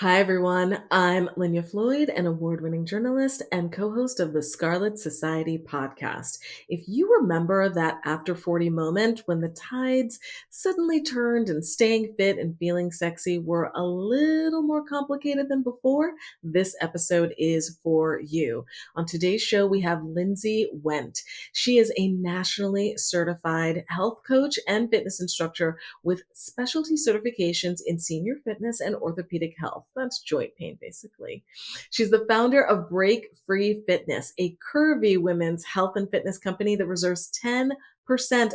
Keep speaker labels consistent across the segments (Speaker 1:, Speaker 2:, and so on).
Speaker 1: Hi, everyone. I'm Lynya Floyd, an award winning journalist and co host of the Scarlet Society podcast. If you remember that after 40 moment when the tides suddenly turned and staying fit and feeling sexy were a little more complicated than before, this episode is for you. On today's show, we have Lindsay Wenndt. She is a nationally certified health coach and fitness instructor with specialty certifications in senior fitness and orthopedic health. That's joint pain, basically. She's the founder of Break Free Fitness, a curvy women's health and fitness company that reserves 10%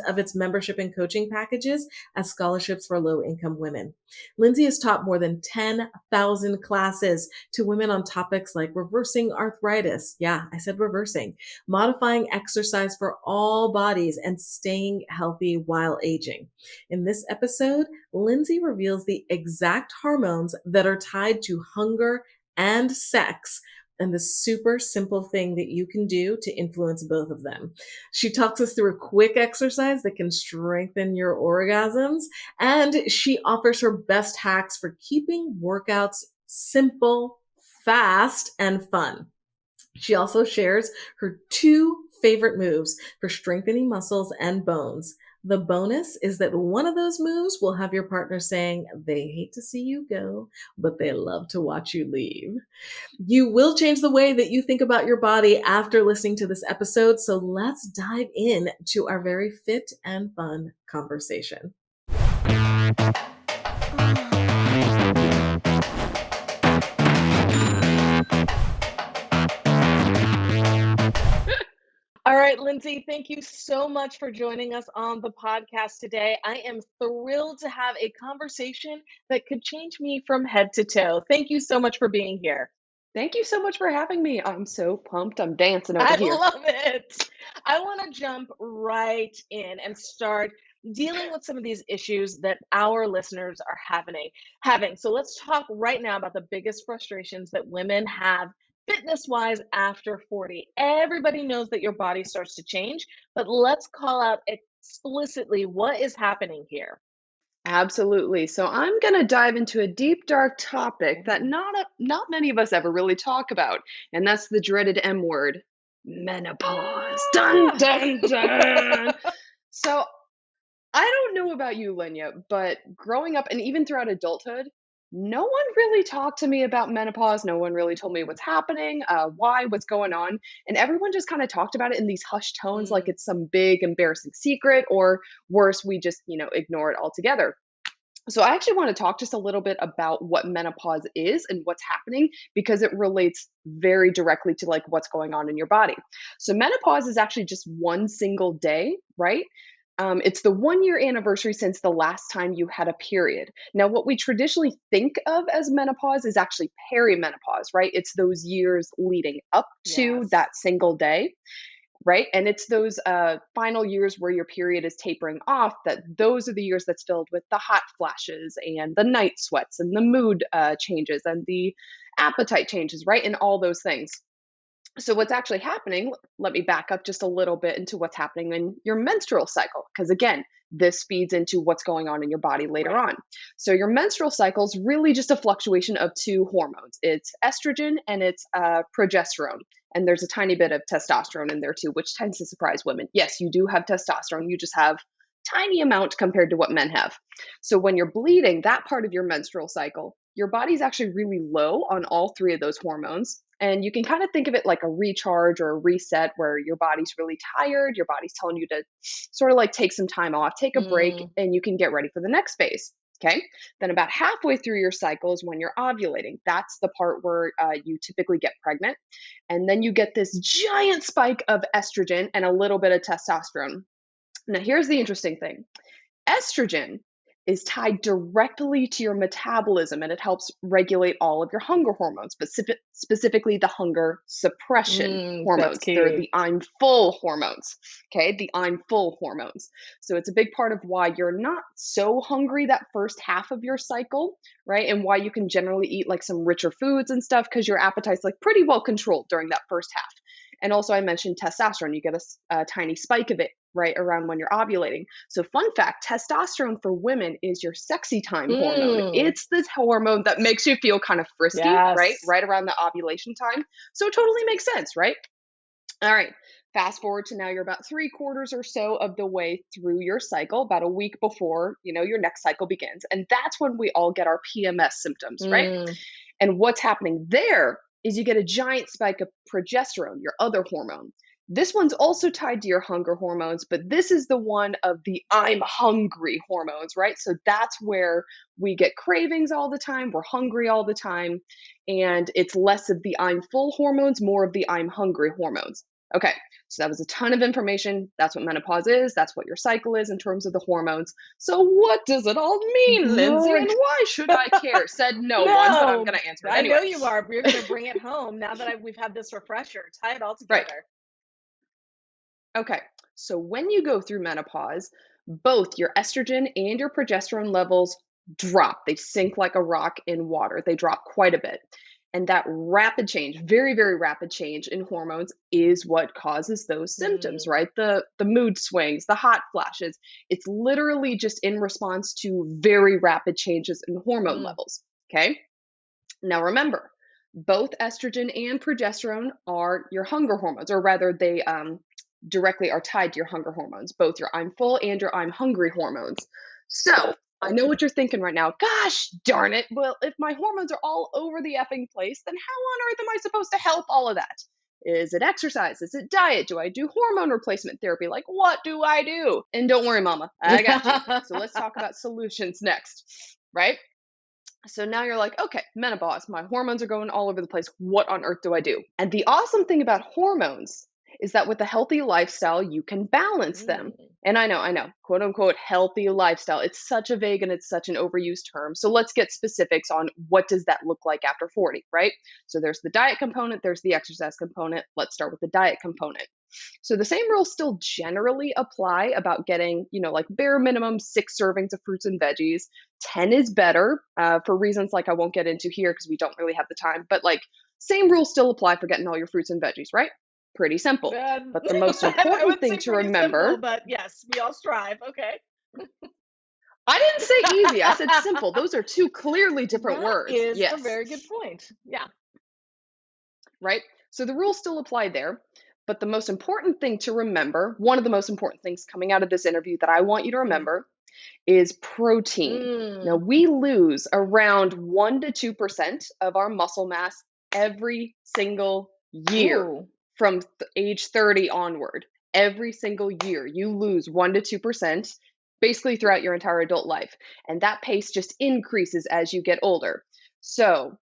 Speaker 1: of its membership and coaching packages as scholarships for low income women. Lindsay has taught more than 10,000 classes to women on topics like reversing arthritis. Yeah, I said reversing, modifying exercise for all bodies, and staying healthy while aging. In this episode, Lindsay reveals the exact hormones that are tied to hunger and sex and the super simple thing that you can do to influence both of them. She talks us through a quick exercise that can strengthen your orgasms, and she offers her best hacks for keeping workouts simple, fast, and fun. She also shares her two favorite moves for strengthening muscles and bones. The bonus is that one of those moves will have your partner saying they hate to see you go, but they love to watch you leave. You will change the way that you think about your body after listening to this episode. So let's dive in to our very fit and fun conversation. All right, Lindsay, thank you so much for joining us on the podcast today. I am thrilled to have a conversation that could change me from head to toe. Thank you so much for being here.
Speaker 2: Thank you so much for having me. I'm so pumped. I'm dancing over
Speaker 1: I
Speaker 2: here.
Speaker 1: love it. I want to jump right in and start dealing with some of these issues that our listeners are having. So let's talk right now about the biggest frustrations that women have fitness wise after 40. Everybody knows that your body starts to change, but let's call out explicitly what is happening here.
Speaker 2: Absolutely. So I'm going to dive into a deep, dark topic that
Speaker 1: Ooh.
Speaker 2: not many of us ever really talk about, and that's the dreaded M word, menopause. Dun
Speaker 1: Ah!
Speaker 2: dun dun. So I don't know about you, Linya, but growing up and even throughout adulthood, no one really talked to me about menopause. No one really told me what's happening, why, what's going on. And everyone just kind of talked about it in these hushed tones like
Speaker 1: Mm,
Speaker 2: it's some big, embarrassing secret, or worse, we just, ignore it altogether. So I actually want to talk just a little bit about what menopause is and what's happening because it relates very directly to like what's going on in your body. So menopause is actually just one single day, right? It's the 1 year anniversary since the last time you had a period. Now, what we traditionally think of as menopause is actually perimenopause, right? It's those years leading up to
Speaker 1: yes.
Speaker 2: that single day, right? And it's those final years where your period is tapering off, that those are the years that's filled with the hot flashes and the night sweats and the mood changes and the appetite changes, right? And all those things. So, what's actually happening, let me back up just a little bit into what's happening in your menstrual cycle. Because again, this feeds into what's going on in your body later
Speaker 1: Right.
Speaker 2: on. So, your menstrual cycle is really just a fluctuation of two hormones, it's estrogen and it's progesterone. And there's a tiny bit of testosterone in there too, which tends to surprise women. Yes, you do have testosterone, you just have tiny amount compared to what men have. So when you're bleeding, that part of your menstrual cycle, your body's actually really low on all three of those hormones. And you can kind of think of it like a recharge or a reset where your body's really tired, your body's telling you to sort of like take some time off, take a break,
Speaker 1: Mm,
Speaker 2: and you can get ready for the next phase. Okay. Then, about halfway through your cycle is when you're ovulating. That's the part where you typically get pregnant. And then you get this giant spike of estrogen and a little bit of testosterone. Now, here's the interesting thing. Estrogen is tied directly to your metabolism and it helps regulate all of your hunger hormones, specifically the hunger suppression
Speaker 1: that's
Speaker 2: hormones. They're
Speaker 1: key.
Speaker 2: the I'm full hormones. Okay, the I'm full hormones. So it's a big part of why you're not so hungry that first half of your cycle, right? And why you can generally eat like some richer foods and stuff because your appetite's like pretty well controlled during that first half. And also, I mentioned testosterone. You get a tiny spike of it right around when you're ovulating. So, fun fact, testosterone for women is your sexy time hormone.
Speaker 1: Mm.
Speaker 2: It's the hormone that makes you feel kind of frisky, right?
Speaker 1: Yes.
Speaker 2: Right around the ovulation time. So, it totally makes sense, right? All right. Fast forward to now, you're about 3/4 or so of the way through your cycle, about a week before, your next cycle begins. And that's when we all get our PMS symptoms, right?
Speaker 1: Mm.
Speaker 2: And what's happening there is you get a giant spike of progesterone, your other hormone. This one's also tied to your hunger hormones, but this is the one of the I'm hungry hormones, right? So that's where we get cravings all the time. We're hungry all the time. And it's less of the I'm full hormones, more of the I'm hungry hormones. Okay, so that was a ton of information. That's what menopause is. That's what your cycle is in terms of the hormones. So, what does it all mean, Lindsay? And
Speaker 1: Great.
Speaker 2: why should I care? Said no one, but I'm
Speaker 1: No,
Speaker 2: going to answer it
Speaker 1: I
Speaker 2: anyway.
Speaker 1: know you are. But you're going to bring it home now that we've had this refresher. Tie it all
Speaker 2: Right.
Speaker 1: together.
Speaker 2: Okay. So, when you go through menopause, both your estrogen and your progesterone levels drop. They sink like a rock in water. They drop quite a bit. And that rapid change, very, very rapid change in hormones is what causes those symptoms,
Speaker 1: Mm.
Speaker 2: right? The mood swings, the hot flashes. It's literally just in response to very rapid changes in hormone
Speaker 1: Mm.
Speaker 2: levels. Okay. Now remember, both estrogen and progesterone are your hunger hormones, or rather, they directly are tied to your hunger hormones, both your I'm full and your I'm hungry hormones. So I know what you're thinking right now. Gosh darn it. Well, if my hormones are all over the effing place, then how on earth am I supposed to help all of that? Is it exercise? Is it diet? Do I do hormone replacement therapy? Like, what do I do? And don't worry, mama, I got you. So let's talk about solutions next, right? So now you're like, okay, menopause, my hormones are going all over the place. What on earth do I do? And the awesome thing about hormones is that with a healthy lifestyle, you can balance them.
Speaker 1: Mm.
Speaker 2: And I know, quote unquote, healthy lifestyle. It's such a vague and it's such an overused term. So let's get specifics on what does that look like after 40, right? So there's the diet component, there's the exercise component. Let's start with the diet component. So the same rules still generally apply about getting, like bare minimum 6 servings of fruits and veggies. 10 is better for reasons like I won't get into here because we don't really have the time. But like, same rules still apply for getting all your fruits and veggies, right? Pretty simple. But the most
Speaker 1: I
Speaker 2: important
Speaker 1: would
Speaker 2: thing
Speaker 1: say
Speaker 2: to
Speaker 1: pretty simple,
Speaker 2: remember,
Speaker 1: but yes, we all strive. Okay.
Speaker 2: I didn't say easy, I said simple. Those are two clearly different
Speaker 1: That
Speaker 2: words.
Speaker 1: is a
Speaker 2: Yes,
Speaker 1: very good point. Yeah.
Speaker 2: right? So the rules still apply there. But the most important thing to remember, one of the most important things coming out of this interview that I want you to
Speaker 1: Mm.
Speaker 2: remember is protein. Now,
Speaker 1: Mm.
Speaker 2: we lose around 1 to 2% of our muscle mass every single year
Speaker 1: Ooh.
Speaker 2: from age 30 onward. Every single year, you lose 1 to 2% basically throughout your entire adult life. And that pace just increases as you get older. So,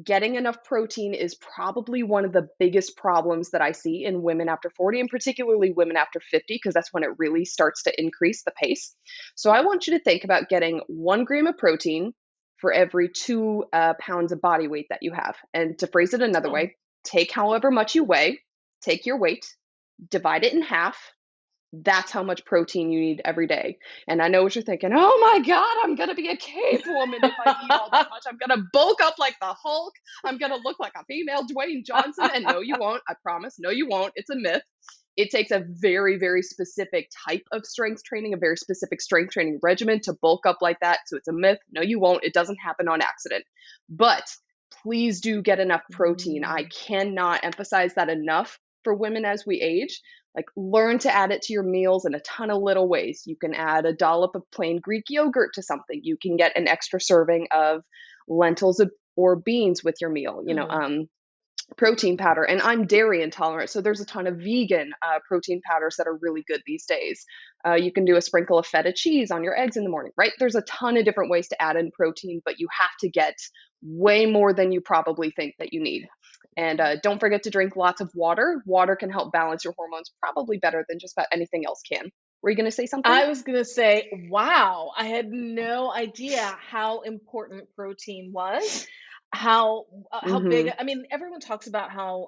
Speaker 2: getting enough protein is probably one of the biggest problems that I see in women after 40, and particularly women after 50, because that's when it really starts to increase the pace. So I want you to think about getting 1 gram of protein for every 2 pounds of body weight that you have. And to phrase it another
Speaker 1: Oh.
Speaker 2: way, take however much you weigh, take your weight, divide it in half. That's how much protein you need every day. And I know what you're thinking. Oh my God, I'm going to be a cave woman if I eat all that much. I'm going to bulk up like the Hulk. I'm going to look like a female Dwayne Johnson. And no, you won't. I promise. No, you won't. It's a myth. It takes a very, very specific type of strength training, a very specific strength training regimen to bulk up like that. So it's a myth. No, you won't. It doesn't happen on accident. But please do get enough protein. I
Speaker 1: Mm.
Speaker 2: cannot emphasize that enough for women as we age. Like, learn to add it to your meals in a ton of little ways. You can add a dollop of plain Greek yogurt to something. You can get an extra serving of lentils or beans with your meal.
Speaker 1: Mm.
Speaker 2: Protein powder. And I'm dairy intolerant, so there's a ton of vegan protein powders that are really good these days. You can do a sprinkle of feta cheese on your eggs in the morning, right? There's a ton of different ways to add in protein, but you have to get way more than you probably think that you need. And don't forget to drink lots of water. Water can help balance your hormones probably better than just about anything else can. Were you going to say something?
Speaker 1: I was going to say, wow, I had no idea how important protein was. How big,
Speaker 2: Mm-hmm.
Speaker 1: I mean, everyone talks about how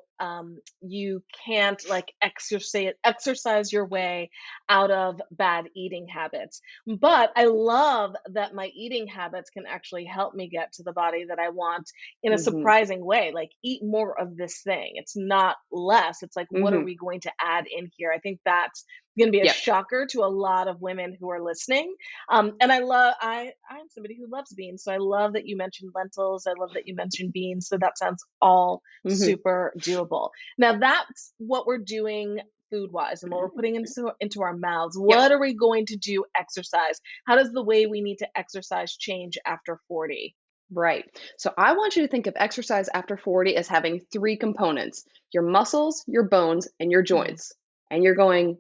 Speaker 1: you can't like exercise your way out of bad eating habits. But I love that my eating habits can actually help me get to the body that I want in a
Speaker 2: Mm-hmm.
Speaker 1: surprising way. Like, eat more of this thing. It's not less. It's like, what are
Speaker 2: Mm-hmm.
Speaker 1: we going to add in here? I think that's
Speaker 3: going to be a
Speaker 2: Yep.
Speaker 3: shocker to a lot of women who are listening. And I'm somebody who loves beans. So I love that you mentioned lentils. I love that you mentioned beans. So that sounds all
Speaker 2: Hmm.
Speaker 3: super doable. Now that's what we're doing food wise and what we're putting into our mouths.
Speaker 2: Yep.
Speaker 3: What are we going to do exercise? How does the way we need to exercise change after 40?
Speaker 2: Right. So I want you to think of exercise after 40 as having three components: your muscles, your bones, and your
Speaker 3: Hmm.
Speaker 2: joints. And you're going,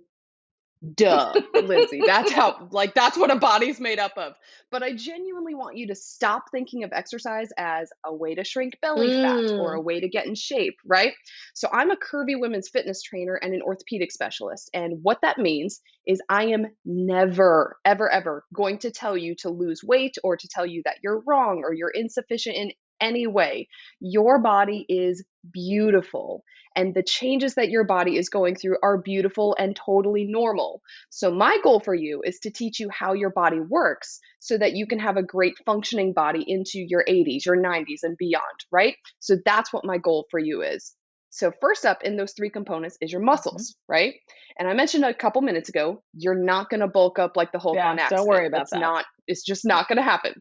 Speaker 2: duh, Lindsay. That's how, like, that's what a body's made up of. But I genuinely want you to stop thinking of exercise as a way to shrink belly fat or a
Speaker 3: Mm.
Speaker 2: way to get in shape, right? So I'm a curvy women's fitness trainer and an orthopedic specialist. And what that means is I am never, ever, ever going to tell you to lose weight or to tell you that you're wrong or you're insufficient in any way. Your body is beautiful, and the changes that your body is going through are beautiful and totally normal. So, my goal for you is to teach you how your body works so that you can have a great functioning body into your 80s, your 90s, and beyond, right? So, that's what my goal for you is. So, first up in those three components is your
Speaker 3: Mhm.
Speaker 2: muscles, right? And I mentioned a couple minutes ago, you're not going to bulk up like the Hulk
Speaker 3: Yeah,
Speaker 2: on
Speaker 3: don't worry
Speaker 2: accident.
Speaker 3: about that.
Speaker 2: It's just not going to happen,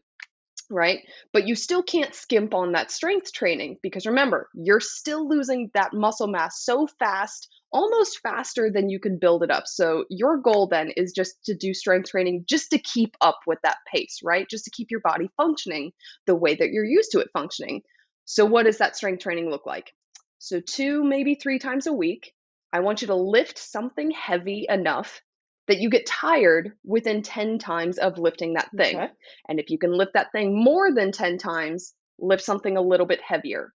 Speaker 2: right? But you still can't skimp on that strength training because remember, you're still losing that muscle mass so fast, almost faster than you can build it up. So your goal then is just to do strength training just to keep up with that pace, right? Just to keep your body functioning the way that you're used to it functioning. So what does that strength training look like? So 2, maybe 3 times a week, I want you to lift something heavy enough that you get tired within 10 times of lifting that thing.
Speaker 3: Okay.
Speaker 2: And if you can lift that thing more than 10 times, lift something a little bit heavier.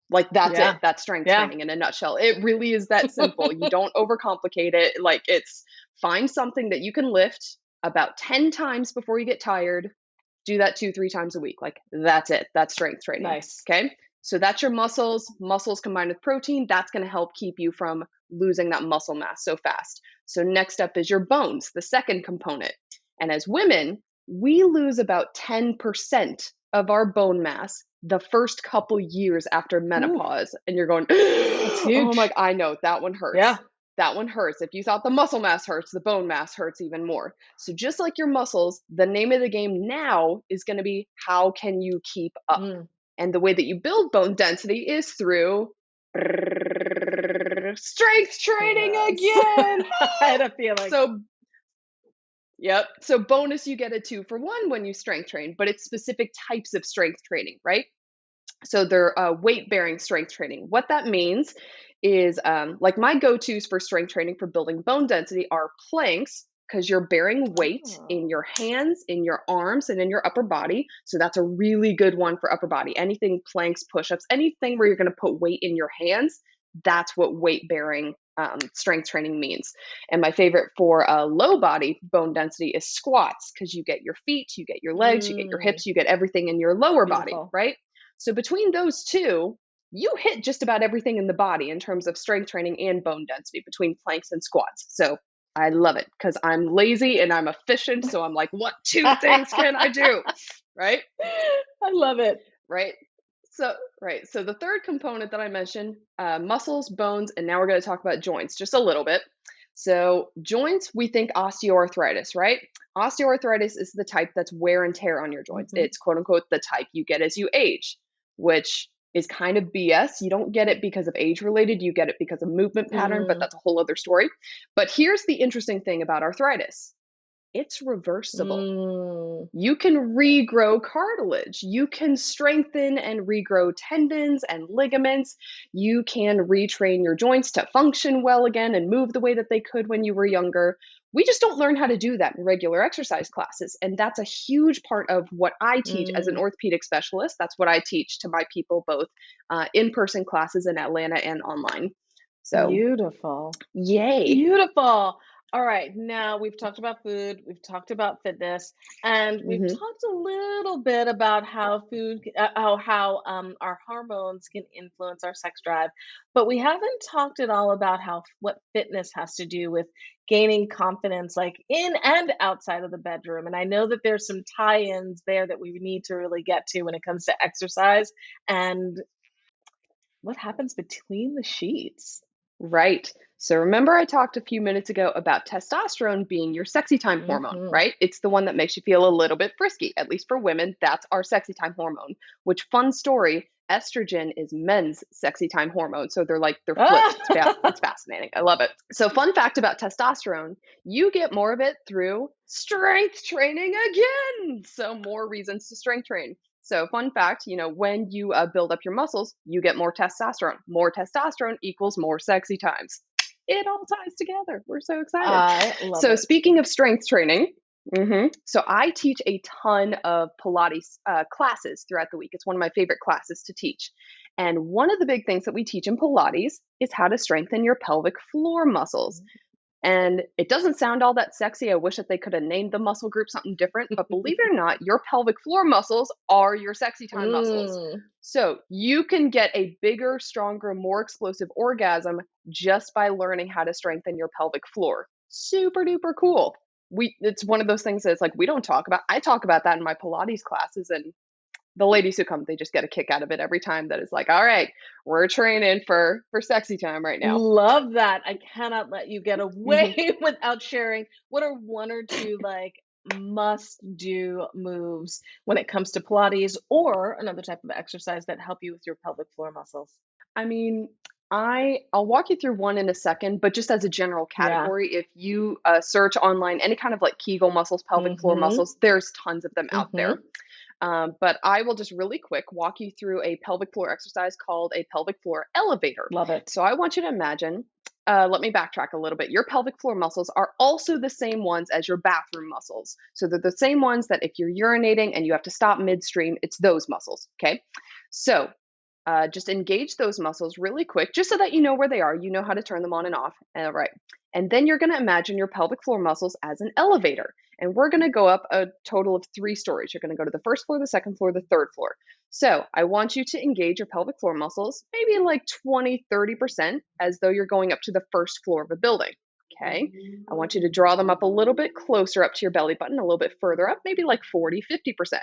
Speaker 2: Like that's it.
Speaker 3: Yeah.
Speaker 2: That's strength
Speaker 3: Yeah.
Speaker 2: training in a nutshell. It really is that simple. You don't overcomplicate it. Like it's find something that you can lift about 10 times before you get tired. Do that 2, 3 times a week. Like that's it. That's strength training.
Speaker 3: Nice.
Speaker 2: Okay. So that's your muscles combined with protein. That's going to help keep you from losing that muscle mass so fast. So next up is your bones, the second component. And as women, we lose about 10% of our bone mass the first couple years after
Speaker 3: Ooh,
Speaker 2: menopause. And you're going,
Speaker 3: that's
Speaker 2: oh my,
Speaker 3: huge.
Speaker 2: I know that one
Speaker 3: Yeah.
Speaker 2: hurts. That one hurts. If you thought the muscle mass hurts, the bone mass hurts even more. So just like your muscles, the name of the game now is going to be how can you keep up?
Speaker 3: Mm.
Speaker 2: And the way that you build bone density is through strength training
Speaker 3: Yes.
Speaker 2: again.
Speaker 3: I had a feeling.
Speaker 2: So yep. So bonus, you get a 2-for-1 when you strength train, but it's specific types of strength training, right? So they're weight bearing strength training. What that means is like my go tos for strength training for building bone density are planks because you're bearing weight in
Speaker 3: Oh.
Speaker 2: your hands, in your arms, and in your upper body. So that's a really good one for upper body. Anything planks, push ups, anything where you're going to put weight in your hands, that's what weight bearing strength training means. And my favorite for low body bone density is squats because you get your feet, you get your legs, you get your
Speaker 3: Mm.
Speaker 2: hips, you get everything in your lower body,
Speaker 3: Beautiful.
Speaker 2: right? So between those two, you hit just about everything in the body in terms of strength training and bone density between planks and squats. So I love it because I'm lazy and I'm efficient. So I'm like, what two things can I do? Right?
Speaker 3: I love it.
Speaker 2: Right. Right. So the third component that I mentioned, muscles, bones, and now we're going to talk about joints just a little bit. So joints, we think osteoarthritis, right? Osteoarthritis is the type that's wear and tear on your joints.
Speaker 3: Hmm.
Speaker 2: It's quote unquote the type you get as you age, which is kind of BS. You don't get it because of age related, you get it because of movement pattern, but
Speaker 3: Mm.
Speaker 2: that's a whole other story. But here's the interesting thing about arthritis: it's reversible.
Speaker 3: Mm.
Speaker 2: You can regrow cartilage. You can strengthen and regrow tendons and ligaments. You can retrain your joints to function well again and move the way that they could when you were younger. We just don't learn how to do that in regular exercise classes. And that's a huge part of what I teach as an
Speaker 3: Mm.
Speaker 2: orthopedic specialist. That's what I teach to my people, both in person classes in Atlanta and online. So,
Speaker 3: Beautiful.
Speaker 2: yay.
Speaker 3: Beautiful. All right. Now we've talked about food, we've talked about fitness, and we've
Speaker 2: Hmm.
Speaker 3: talked a little bit about how our hormones can influence our sex drive, but we haven't talked at all about how what fitness has to do with gaining confidence, like in and outside of the bedroom. And I know that there's some tie-ins there that we need to really get to when it comes to exercise and what happens between the sheets.
Speaker 2: Right. So remember I talked a few minutes ago about testosterone being your sexy time hormone,
Speaker 3: Hmm.
Speaker 2: right? It's the one that makes you feel a little bit frisky. At least for women, that's our sexy time hormone. Which, fun story, estrogen is men's sexy time hormone. So they're flipped. It's
Speaker 3: Ah!
Speaker 2: fascinating. I love it. So fun fact about testosterone, you get more of it through strength training again. So more reasons to strength train. So, fun fact, when you build up your muscles, you get more testosterone. More testosterone equals more sexy times. It all ties together. We're so excited.
Speaker 3: I love
Speaker 2: So,
Speaker 3: it.
Speaker 2: speaking of strength training, so I teach a ton of Pilates classes throughout the week. It's one of my favorite classes to teach. And one of the big things that we teach in Pilates is how to strengthen your pelvic floor muscles. And it doesn't sound all that sexy. I wish that they could have named the muscle group something different, but believe it or not, your pelvic floor muscles are your sexy time muscles.
Speaker 3: Mm.
Speaker 2: So you can get a bigger, stronger, more explosive orgasm just by learning how to strengthen your pelvic floor. Super duper cool. It's one of those things that's like we don't talk about. I talk about that in my Pilates classes, and the ladies who come, they just get a kick out of it every time. That is like, all right, we're training for sexy time right now.
Speaker 3: Love that. I cannot let you get
Speaker 2: Hmm.
Speaker 3: away without sharing what are one or two like must do moves when it comes to Pilates or another type of exercise that help you with your pelvic floor muscles.
Speaker 2: I mean, I'll walk you through one in a second, but just as a general
Speaker 3: Yeah.
Speaker 2: category, if you search online any kind of like Kegel muscles, pelvic floor
Speaker 3: Mhm.
Speaker 2: muscles, there's tons of them out there.
Speaker 3: Mhm.
Speaker 2: But I will just really quick walk you through a pelvic floor exercise called a pelvic floor elevator.
Speaker 3: Love it.
Speaker 2: So I want you to imagine. Let me backtrack a little bit. Your pelvic floor muscles are also the same ones as your bathroom muscles. So they're the same ones that if you're urinating and you have to stop midstream, it's those muscles. Okay. So just engage those muscles really quick, just so that you know where they are. You know how to turn them on and off. All right. And then you're going to imagine your pelvic floor muscles as an elevator. And we're going to go up a total of 3 stories. You're going to go to the first floor, the second floor, the third floor. So I want you to engage your pelvic floor muscles, maybe like 20, 30%, as though you're going up to the first floor of a building. Okay. I want you to draw them up a little bit closer up to your belly button, a little bit further up, maybe like 40, 50%.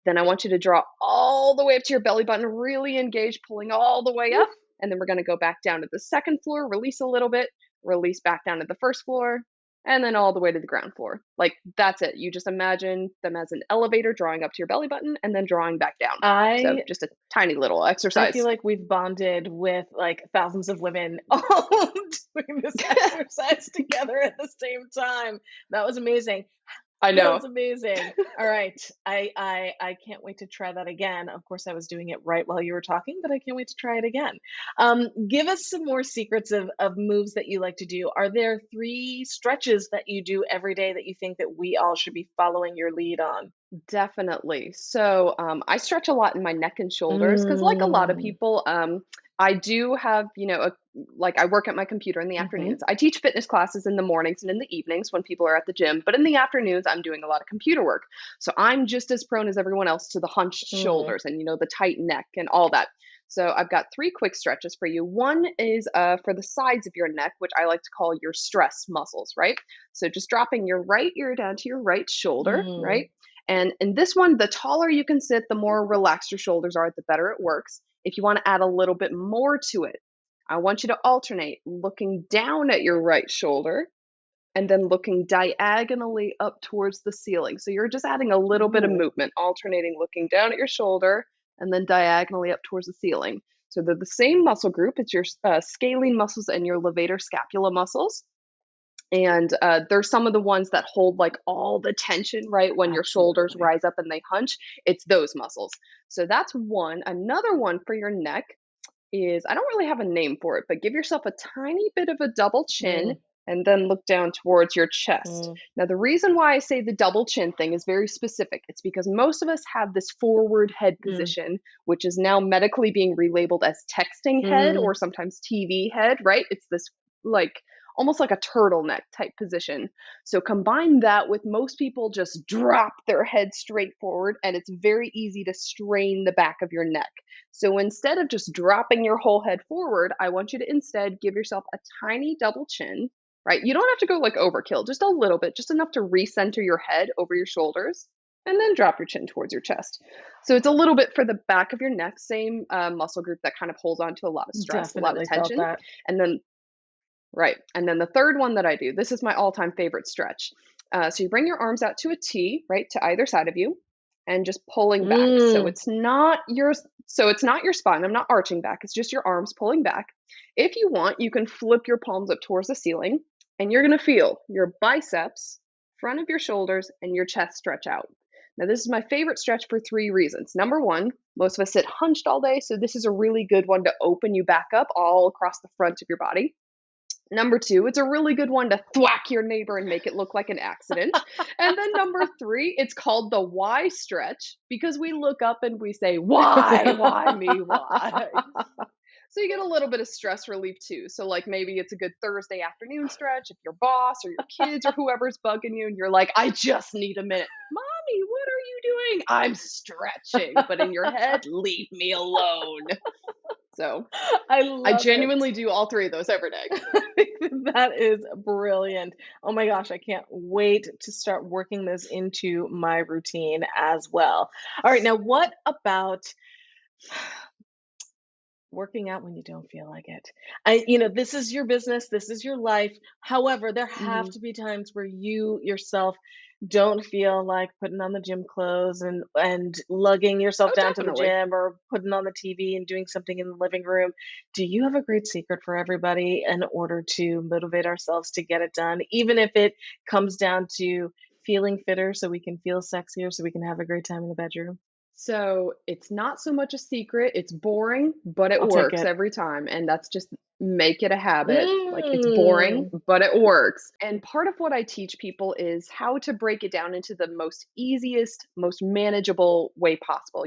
Speaker 2: Then I want you to draw all the way up to your belly button, really engage, pulling all the way up.
Speaker 3: Woo.
Speaker 2: And then we're going to go back down to the second floor, release a little bit, release back down to the first floor, and then all the way to the ground floor. Like that's it. You just imagine them as an elevator drawing up to your belly button and then drawing back down. So
Speaker 3: I
Speaker 2: just a tiny little
Speaker 3: I feel
Speaker 2: exercise.
Speaker 3: like we've bonded with like thousands of women all doing this exercise together at the same time. That was amazing.
Speaker 2: I
Speaker 3: That
Speaker 2: know.
Speaker 3: was amazing. All right. I can't wait to try that again. Of course, I was doing it right while you were talking, but I can't wait to try it again. Give us some more secrets of moves that you like to do. Are there three stretches that you do every day that you think that we all should be following your lead on?
Speaker 2: Definitely. So I stretch a lot in my neck and shoulders because, like a lot of
Speaker 3: Mm.
Speaker 2: people, I do have, like I work at my computer in the
Speaker 3: Mm-hmm.
Speaker 2: afternoons. I teach fitness classes in the mornings and in the evenings when people are at the gym, but in the afternoons, I'm doing a lot of computer work. So I'm just as prone as everyone else to the hunched
Speaker 3: Mm.
Speaker 2: shoulders and, the tight neck and all that. So I've got 3 quick stretches for you. One is for the sides of your neck, which I like to call your stress muscles, right? So just dropping your right ear down to your right shoulder,
Speaker 3: Mm.
Speaker 2: right? And in this one, the taller you can sit, the more relaxed your shoulders are, the better it works. If you want to add a little bit more to it, I want you to alternate looking down at your right shoulder and then looking diagonally up towards the ceiling. So you're just adding a little bit of
Speaker 3: Ooh.
Speaker 2: movement, alternating looking down at your shoulder and then diagonally up towards the ceiling. So they're the same muscle group. It's your scalene muscles and your levator scapula muscles. And they're some of the ones that hold like all the tension, right? When your shoulders
Speaker 3: Absolutely.
Speaker 2: rise up and they hunch, it's those muscles. So that's one. Another one for your neck is I don't really have a name for it, but give yourself a tiny bit of a double chin
Speaker 3: Mm.
Speaker 2: and then look down towards your chest.
Speaker 3: Mm.
Speaker 2: Now, the reason why I say the double chin thing is very specific. It's because most of us have this forward head
Speaker 3: Mm.
Speaker 2: position, which is now medically being relabeled as texting head
Speaker 3: Mm.
Speaker 2: or sometimes TV head, right? It's this like almost like a turtleneck type position. So combine that with most people just drop their head straight forward, and it's very easy to strain the back of your neck. So instead of just dropping your whole head forward, I want you to instead give yourself a tiny double chin, right? You don't have to go like overkill, just a little bit, just enough to recenter your head over your shoulders, and then drop your chin towards your chest. So it's a little bit for the back of your neck, same muscle group that kind of holds on to a lot of stress, a lot of
Speaker 3: Definitely felt
Speaker 2: tension.
Speaker 3: that.
Speaker 2: And then Right. And then the third one that I do, this is my all-time favorite stretch. So you bring your arms out to a T, right, to either side of you, and just pulling back.
Speaker 3: Mm.
Speaker 2: So it's not your spine. I'm not arching back. It's just your arms pulling back. If you want, you can flip your palms up towards the ceiling, and you're going to feel your biceps, front of your shoulders, and your chest stretch out. Now, this is my favorite stretch for 3 reasons. Number one, most of us sit hunched all day, so this is a really good one to open you back up all across the front of your body. Number two, it's a really good one to thwack your neighbor and make it look like an accident. And then number three, it's called the why stretch because we look up and we say, why? Why me? Why? So you get a little bit of stress relief too. So like maybe it's a good Thursday afternoon stretch if your boss or your kids or whoever's bugging you and you're like, I just need a minute. Mommy, what are you doing? I'm stretching. But in your head, leave me alone. So
Speaker 3: I
Speaker 2: I
Speaker 3: love
Speaker 2: genuinely do all three of those every day.
Speaker 3: it. That is brilliant. Oh my gosh, I can't wait to start working this into my routine as well. All right, now what about working out when you don't feel like it? This is your business, this is your life. However, there have
Speaker 2: Mhm.
Speaker 3: to be times where you yourself don't feel like putting on the gym clothes and lugging yourself
Speaker 2: Oh,
Speaker 3: down to the
Speaker 2: definitely.
Speaker 3: gym or putting on the TV and doing something in the living room. Do you have a great secret for everybody in order to motivate ourselves to get it done, even if it comes down to feeling fitter so we can feel sexier so we can have a great time in the bedroom?
Speaker 2: So it's not so much a secret. It's boring, but it
Speaker 3: I'll take
Speaker 2: works
Speaker 3: it.
Speaker 2: every time. And that's just make it a habit. Like it's boring,
Speaker 3: Mm.
Speaker 2: but it works. And part of what I teach people is how to break it down into the most easiest, most manageable way possible.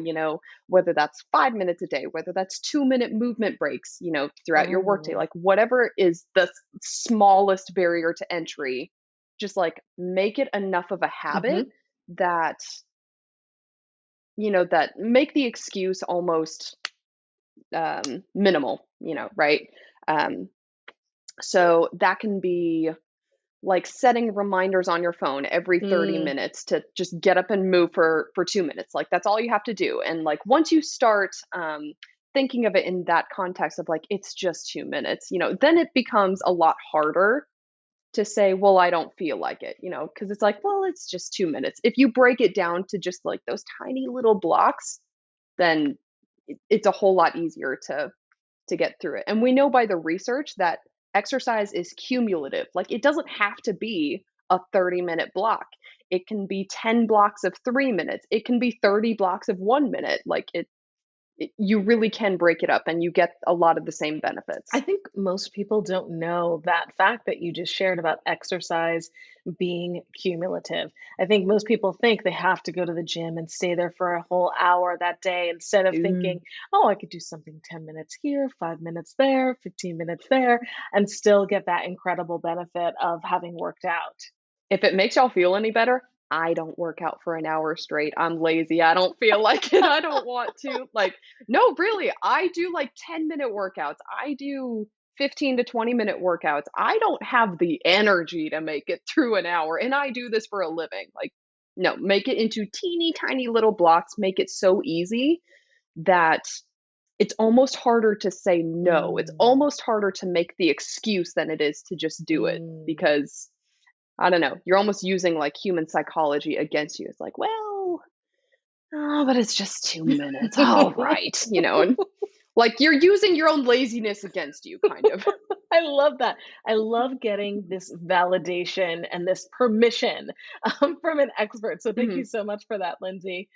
Speaker 2: Whether that's 5 minutes a day, whether that's 2 minute movement breaks, throughout your workday,
Speaker 3: Oh.
Speaker 2: like whatever is the smallest barrier to entry, just like make it enough of a habit
Speaker 3: Mhm.
Speaker 2: that that make the excuse almost minimal, right? Um, so that can be like setting reminders on your phone every 30
Speaker 3: Mm.
Speaker 2: minutes to just get up and move for 2 minutes. Like that's all you have to do. And like once you start thinking of it in that context of like it's just 2 minutes, then it becomes a lot harder to say, well, I don't feel like it, because it's like, well, it's just 2 minutes. If you break it down to just like those tiny little blocks, then it's a whole lot easier to get through it. And we know by the research that exercise is cumulative. Like it doesn't have to be a 30-minute block. It can be 10 blocks of 3 minutes. It can be 30 blocks of 1 minute. Like you really can break it up and you get a lot of the same
Speaker 3: I
Speaker 2: benefits.
Speaker 3: think most people don't know that fact that you just shared about exercise being cumulative. I think most people think they have to go to the gym and stay there for a whole hour that day instead of
Speaker 2: Ooh.
Speaker 3: thinking, oh, I could do something 10 minutes here, 5 minutes there, 15 minutes there, and still get that incredible benefit of having worked out.
Speaker 2: If it makes y'all feel any better, I don't work out for an hour straight. I'm lazy. I don't feel like it. I don't want to. Like, no, really, I do like 10-minute workouts. I do 15 to 20-minute workouts. I don't have the energy to make it through an hour, and I do this for a living. Like, no, make it into teeny tiny little blocks. Make it so easy that it's almost harder to say no. It's
Speaker 3: Mm,
Speaker 2: almost harder to make the excuse than it is to just do it
Speaker 3: mm.
Speaker 2: because I don't know. You're almost using like human psychology against you. It's like, well, oh, but it's just 2 minutes. All right. And like you're using your own laziness against you, kind of.
Speaker 3: I love that. I love getting this validation and this permission from an expert. So thank you
Speaker 2: Hmm.
Speaker 3: so much for that, Lindsay.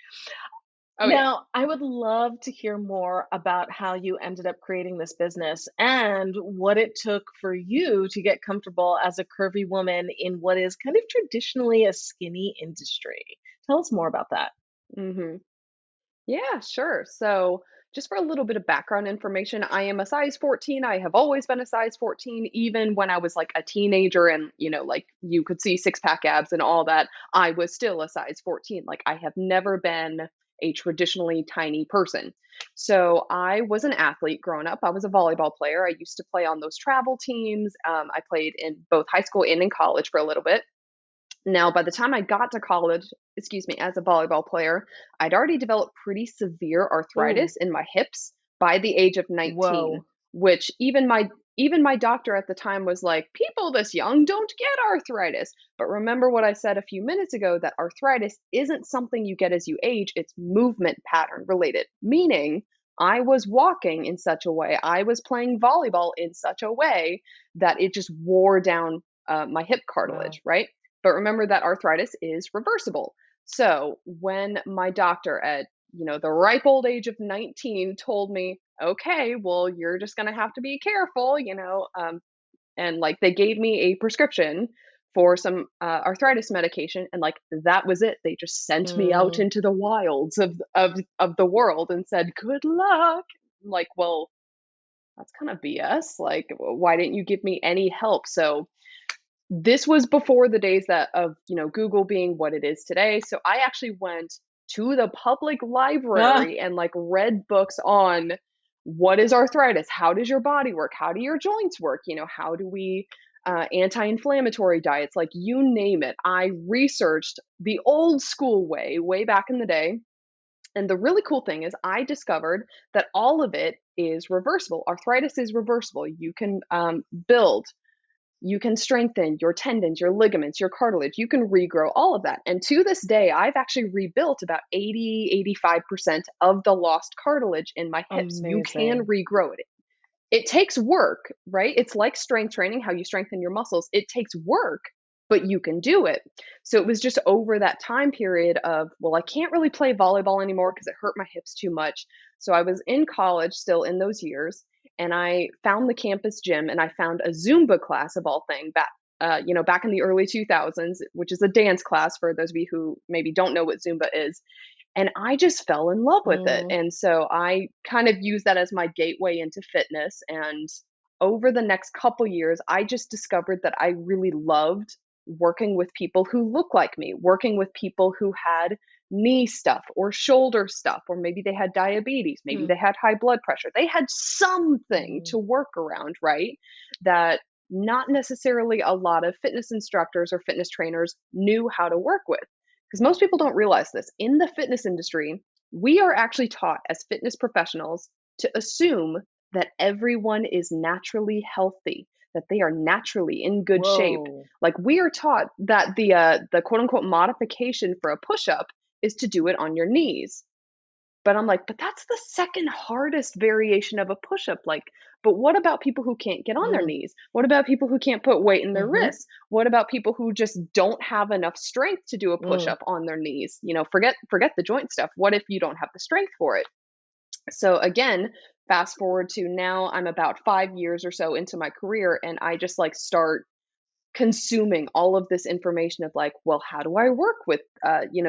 Speaker 2: Oh, yeah.
Speaker 3: Now, I would love to hear more about how you ended up creating this business and what it took for you to get comfortable as a curvy woman in what is kind of traditionally a skinny industry. Tell us more about that.
Speaker 2: Hmm. Yeah, sure. So, just for a little bit of background information, I am a size 14. I have always been a size 14, even when I was like a teenager and, like you could see six pack abs and all that. I was still a size 14. Like, I have never been a traditionally tiny person. So, I was an athlete growing up. I was a volleyball player. I used to play on those travel teams. I played in both high school and in college for a little bit. Now, by the time I got to college, excuse me, as a volleyball player, I'd already developed pretty severe
Speaker 3: Oh,
Speaker 2: arthritis in my hips by the age of 19,
Speaker 3: whoa.
Speaker 2: which even my even my doctor at the time was like, people this young don't get arthritis. But remember what I said a few minutes ago, that arthritis isn't something you get as you age, it's movement pattern related, meaning I was walking in such a way, I was playing volleyball in such a way that it just wore down my hip
Speaker 3: Wow.
Speaker 2: cartilage, right? But remember that arthritis is reversible. So when my doctor at the ripe old age of 19 told me, okay, well, you're just going to have to be careful, and like they gave me a prescription for some arthritis medication, and like that was it. They just sent me out
Speaker 3: Mm,
Speaker 2: into the wilds of the world and said, good luck. I'm like, well, that's kind of BS. Like, why didn't you give me any help? So this was before the days that of Google being what it is today. So I actually went to the public
Speaker 3: ah,
Speaker 2: library and like read books on what is arthritis, how does your body work, how do your joints work, how do we anti-inflammatory diets, like you name it. I researched the old school way back in the day. And the really cool thing is I discovered that all of it is reversible. Arthritis is reversible. You can build, you can strengthen your tendons, your ligaments, your cartilage. You can regrow all of that. And to this day, I've actually rebuilt about 80–85% of the lost cartilage in my hips. You can
Speaker 3: amazing.
Speaker 2: regrow it. It takes work, right? It's like strength training, how you strengthen your muscles. It takes work, but you can do it. So it was just over that time period of, well, I can't really play volleyball anymore because it hurt my hips too much. So I was in college still in those years, and I found the campus gym and I found a Zumba class of all things back in the early 2000s, which is a dance class for those of you who maybe don't know what Zumba is. And I just fell in love with it.
Speaker 3: Mm,
Speaker 2: And so I kind of use that as my gateway into fitness. And over the next couple years, I just discovered that I really loved working with people who look like me, working with people who had knee stuff or shoulder stuff, or maybe they had diabetes, maybe
Speaker 3: mm,
Speaker 2: they had high blood pressure. They had something
Speaker 3: mm.
Speaker 2: to work around, right? That not necessarily a lot of fitness instructors or fitness trainers knew how to work with. Because most people don't realize this. In the fitness industry, we are actually taught as fitness professionals to assume that everyone is naturally healthy, that they are naturally in good shape.
Speaker 3: Whoa.
Speaker 2: Like we are taught that the quote unquote modification for a push up is to do it on your knees. But I'm like, but that's the second hardest variation of a push-up. Like, but what about people who can't get on their
Speaker 3: Mm,
Speaker 2: knees? What about people who can't put weight in their
Speaker 3: mm-hmm,
Speaker 2: wrists? What about people who just don't have enough strength to do a
Speaker 3: mm,
Speaker 2: push-up on their knees? Forget the joint stuff. What if you don't have the strength for it? So again, fast forward to now, I'm about 5 years or so into my career, and I just like start consuming all of this information of like, well, how do I work with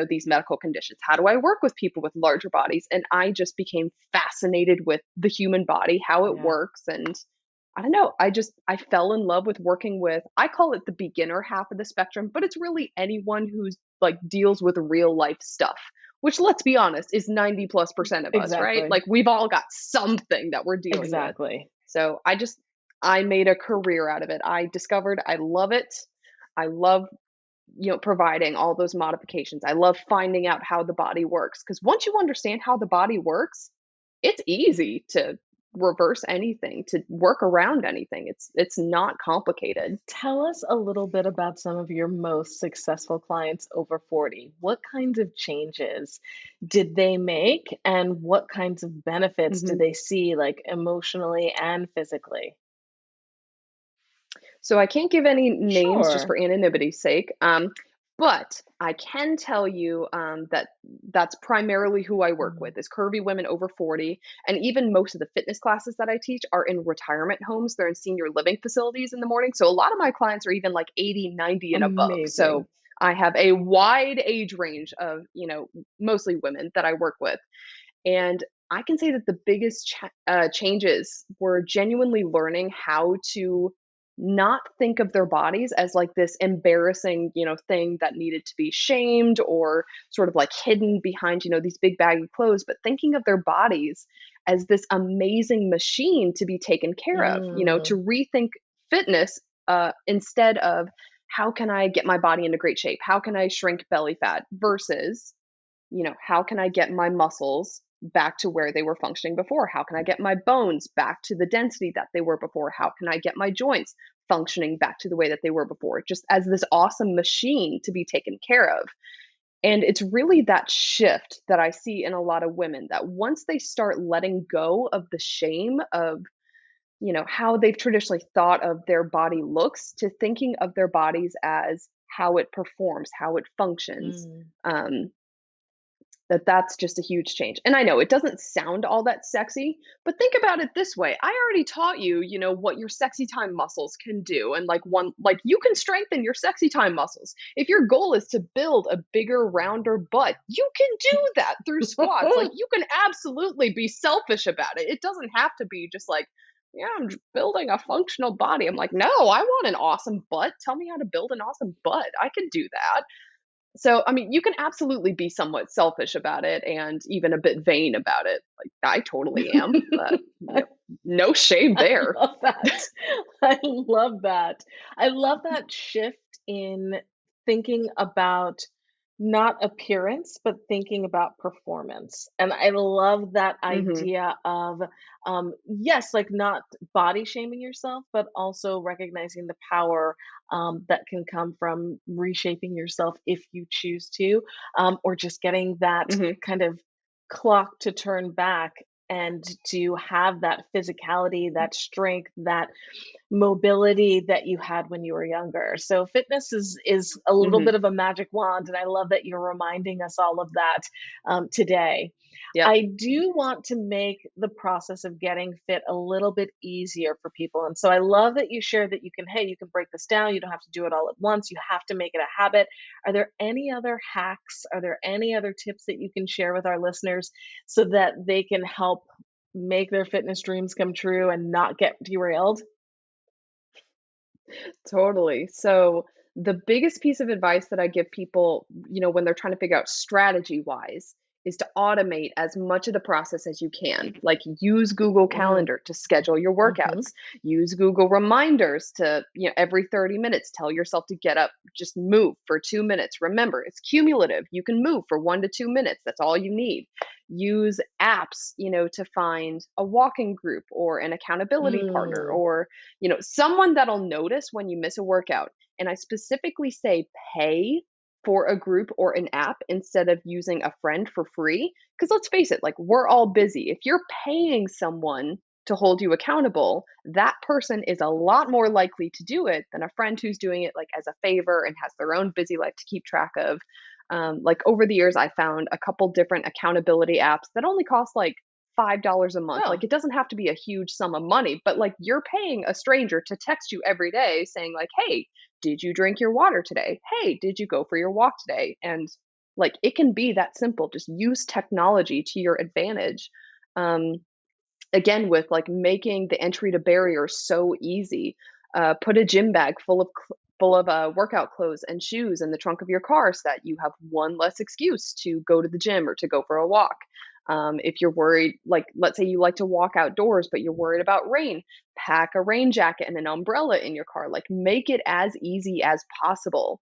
Speaker 2: these medical conditions? How do I work with people with larger bodies? And I just became fascinated with the human body, how it
Speaker 3: yeah.
Speaker 2: works. And I don't know, I fell in love with working with, I call it the beginner half of the spectrum, but it's really anyone who's like deals with real life stuff, which, let's be honest, is 90+% of us, right?
Speaker 3: Exactly.
Speaker 2: Like we've all got something that we're dealing with.
Speaker 3: Exactly.
Speaker 2: So I made a career out of it. I discovered I love it. I love, providing all those modifications. I love finding out how the body works, because once you understand how the body works, it's easy to reverse anything, to work around anything. It's not complicated.
Speaker 3: Tell us a little bit about some of your most successful clients over 40. What kinds of changes did they make, and what kinds of benefits did
Speaker 2: Mhm.
Speaker 3: they see, like emotionally and physically?
Speaker 2: So I can't give any names just
Speaker 3: Sure.
Speaker 2: for anonymity's sake, but I can tell you that that's primarily who I work
Speaker 3: Mm,
Speaker 2: with is curvy women over 40, and even most of the fitness classes that I teach are in retirement homes. They're in senior living facilities in the morning. So a lot of my clients are even like 80, 90, and above.
Speaker 3: amazing.
Speaker 2: So I have a wide age range of, mostly women that I work with. And I can say that the biggest changes were genuinely learning how to not think of their bodies as like this embarrassing, thing that needed to be shamed or sort of like hidden behind, these big baggy clothes, but thinking of their bodies as this amazing machine to be taken care of,
Speaker 3: Mm,
Speaker 2: to rethink fitness instead of how can I get my body into great shape? How can I shrink belly fat versus, how can I get my muscles back to where they were functioning before? How can I get my bones back to the density that they were before? How can I get my joints functioning back to the way that they were before? Just as this awesome machine to be taken care of. And it's really that shift that I see in a lot of women, that once they start letting go of the shame of, how they've traditionally thought of their body looks, to thinking of their bodies as how it performs, how it functions,
Speaker 3: Mm.
Speaker 2: um, that's just a huge change. And I know it doesn't sound all that sexy, but think about it this way. I already taught you, what your sexy time muscles can do. And like you can strengthen your sexy time muscles. If your goal is to build a bigger, rounder butt, you can do that through squats. Like you can absolutely be selfish about it. It doesn't have to be just like, yeah, I'm just building a functional body. I'm like, no, I want an awesome butt. Tell me how to build an awesome butt. I can do that. So, I mean, you can absolutely be somewhat selfish about it and even a bit vain about it. Like I totally am, but
Speaker 3: I
Speaker 2: no shame
Speaker 3: I
Speaker 2: there.
Speaker 3: love that. I love that. I love that shift in thinking about not appearance, but thinking about performance. And I love that
Speaker 2: Hmm.
Speaker 3: idea of, yes, like not body shaming yourself, but also recognizing the power that can come from reshaping yourself if you choose to, or just getting that
Speaker 2: Hmm.
Speaker 3: kind of clock to turn back and to have that physicality, that strength, that mobility that you had when you were younger. So fitness is a little
Speaker 2: Hmm.
Speaker 3: bit of a magic wand, and I love that you're reminding us all of that today.
Speaker 2: Yep.
Speaker 3: I do want to make the process of getting fit a little bit easier for people. And so I love that you shared that you can break this down. You don't have to do it all at once. You have to make it a habit. Are there any other hacks? Are there any other tips that you can share with our listeners so that they can help make their fitness dreams come true and not get derailed?
Speaker 2: Totally. So, the biggest piece of advice that I give people, when they're trying to figure out strategy wise, is to automate as much of the process as you can. Like use Google
Speaker 3: Mm,
Speaker 2: Calendar to schedule your
Speaker 3: mhm.
Speaker 2: workouts. Use Google reminders to, every 30 minutes tell yourself to get up, just move for 2 minutes. Remember, it's cumulative. You can move for 1 to 2 minutes. That's all you need. Use apps, to find a walking group or an accountability partner,
Speaker 3: Mm.
Speaker 2: or someone that'll notice when you miss a workout. And I specifically say pay for a group or an app instead of using a friend for free. Because let's face it, like we're all busy. If you're paying someone to hold you accountable, that person is a lot more likely to do it than a friend who's doing it like as a favor and has their own busy life to keep track of. Like over the years, I found a couple different accountability apps that only cost like $5 a month. Like
Speaker 3: Oh,
Speaker 2: it doesn't have to be a huge sum of money, but like you're paying a stranger to text you every day saying like, "Hey, did you drink your water today? Hey, did you go for your walk today?" And like it can be that simple. Just use technology to your advantage. Um, Again, with like making the entry to barrier so easy. Put a gym bag full of workout clothes and shoes in the trunk of your car so that you have one less excuse to go to the gym or to go for a walk. If you're worried, like let's say you like to walk outdoors, but you're worried about rain, pack a rain jacket and an umbrella in your car. Like make it as easy as possible.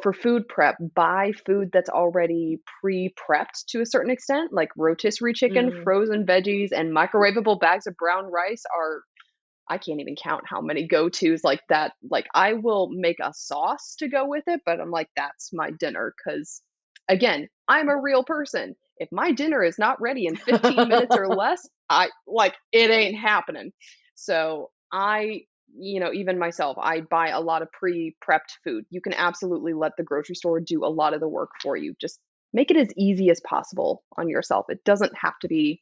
Speaker 2: For food prep, buy food that's already pre-prepped to a certain extent, like rotisserie chicken,
Speaker 3: mm.
Speaker 2: frozen veggies, and microwavable bags of brown rice are, I can't even count how many go-tos like that. Like I will make a sauce to go with it, but I'm like, that's my dinner. Cause again, I'm a real person. If my dinner is not ready in 15 minutes or less, it ain't happening. So even myself, I buy a lot of pre-prepped food. You can absolutely let the grocery store do a lot of the work for you. Just make it as easy as possible on yourself. It doesn't have to be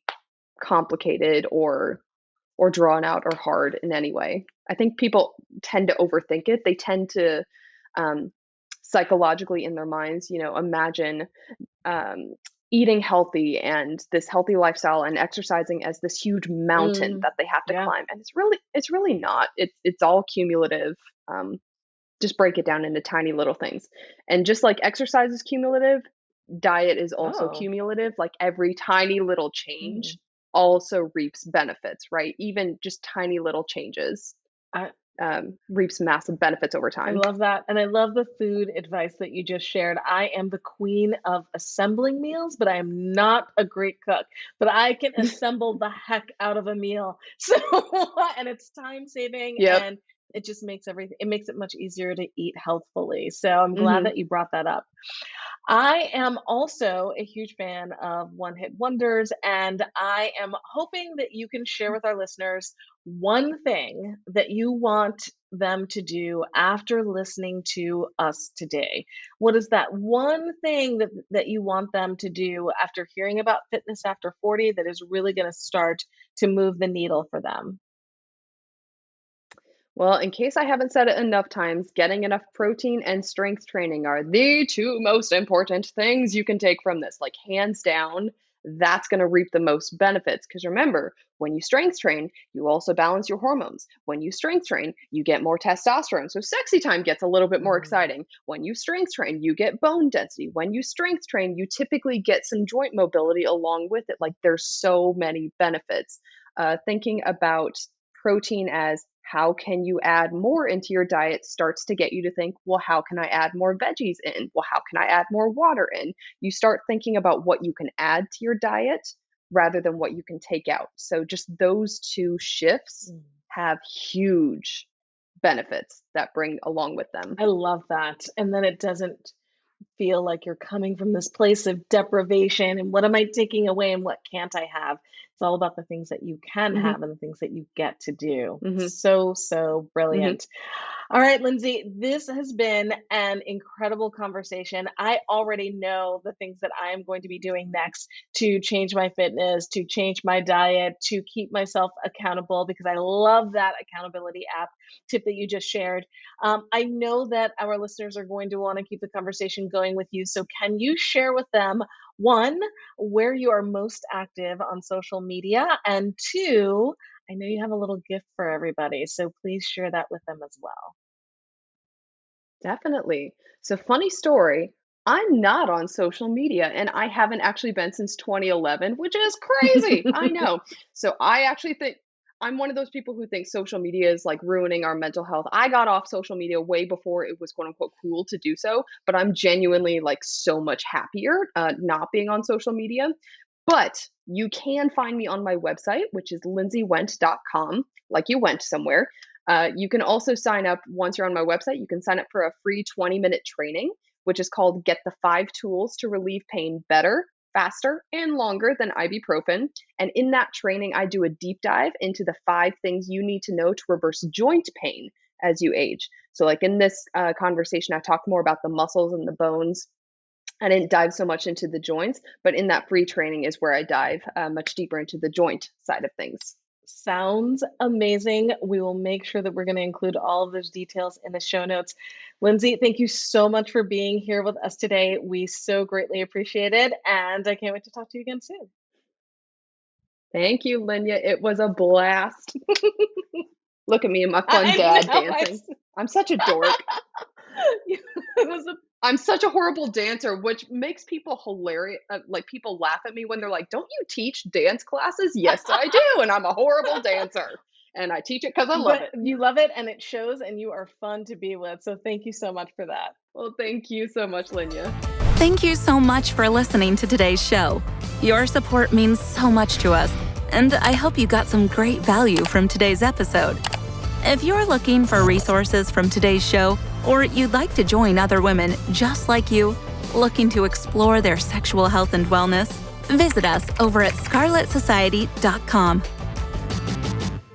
Speaker 2: complicated or drawn out or hard in any way. I think people tend to overthink it. They tend to um, psychologically in their minds, imagine um, eating healthy and this healthy lifestyle and exercising as this huge mountain
Speaker 3: Mm.
Speaker 2: that they have to
Speaker 3: Yeah.
Speaker 2: climb. And it's really not. It's all cumulative. Just break it down into tiny little things. And just like exercise is cumulative, diet is also
Speaker 3: Oh.
Speaker 2: cumulative. Like every tiny little
Speaker 3: Mm.
Speaker 2: change also reaps benefits, right? Even just tiny little changes. reaps massive benefits over
Speaker 3: I
Speaker 2: time.
Speaker 3: love that. And I love the food advice that you just shared. I am the queen of assembling meals, but I am not a great cook. But I can assemble the heck out of a meal. So, and it's time saving
Speaker 2: Yep.
Speaker 3: and it just makes it makes it much easier to eat healthfully. So I'm glad
Speaker 2: Hmm.
Speaker 3: that you brought that up. I am also a huge fan of one hit wonders, and I am hoping that you can share with our listeners one thing that you want them to do after listening to us today. What is that one thing that you want them to do after hearing about fitness after 40 that is really going to start to move the needle for them?
Speaker 2: Well, in case I haven't said it enough times, getting enough protein and strength training are the two most important things you can take from this. Like, hands down, that's going to reap the most benefits. Because remember, when you strength train, you also balance your hormones. When you strength train, you get more testosterone. So, sexy time gets a little bit more
Speaker 3: Mm.
Speaker 2: exciting. When you strength train, you get bone density. When you strength train, you typically get some joint mobility along with it. Like, there's so many benefits. Thinking about protein as how can you add more into your diet starts to get you to think, well, how can I add more veggies in? Well, how can I add more water in? You start thinking about what you can add to your diet rather than what you can take out. So just those two shifts
Speaker 3: Mm.
Speaker 2: have huge benefits that bring along with them.
Speaker 3: I love that. And then it doesn't feel like you're coming from this place of deprivation and what am I taking away and what can't I have? It's all about the things that you can
Speaker 2: Hmm.
Speaker 3: have and the things that you get to do.
Speaker 2: Hmm.
Speaker 3: So, so
Speaker 2: Hmm.
Speaker 3: brilliant. All right, Lindsay, this has been an incredible conversation. I already know the things that I am going to be doing next to change my fitness, to change my diet, to keep myself accountable because I love that accountability app tip that you just shared. I know that our listeners are going to want to keep the conversation going with you. So, can you share with them, one, where you are most active on social media? And two, I know you have a little gift for everybody. So, please share that with them as well.
Speaker 2: Definitely. So, funny story, I'm not on social media and I haven't actually been since 2011, which is crazy. I know. So, I actually think I'm one of those people who think social media is like ruining our mental health. I got off social media way before it was quote unquote cool to do so, but I'm genuinely like so much happier not being on social media. But you can find me on my website, which is lindsaywenndt.com, like you went somewhere. You can also sign up once you're on my website. You can sign up for a free 20-minute training, which is called Get the 5 Tools to Relieve Pain Better, Faster, and Longer Than Ibuprofen. And in that training, I do a deep dive into the 5 things you need to know to reverse joint pain as you age. So, like in this conversation, I talked more about the muscles and the bones. I didn't dive so much into the joints, but in that free training is where I dive much deeper into the joint side of things.
Speaker 3: Sounds amazing. We will make sure that we're going to include all of those details in the show notes. Lindsay, thank you so much for being here with us today. We so greatly appreciate it. And I can't wait to talk to you again soon.
Speaker 2: Thank you, Lynya. It was a blast. Look at me and my fun
Speaker 3: I
Speaker 2: dad
Speaker 3: know.
Speaker 2: dancing. I'm such a dork.
Speaker 3: It was a
Speaker 2: I'm such a horrible dancer, which makes people hilarious. Like people laugh at me when they're like, "Don't you teach dance classes?" Yes, I do, and I'm a horrible dancer, and I teach it because I love
Speaker 3: but
Speaker 2: it.
Speaker 3: you love it and it shows and you are fun to be with. So thank you so much for that.
Speaker 2: Well, thank you so much, Lynya.
Speaker 4: Thank you so much for listening to today's show. Your support means so much to us, and I hope you got some great value from today's episode. If you're looking for resources from today's show, or you'd like to join other women just like you, looking to explore their sexual health and wellness, visit us over at scarletsociety.com.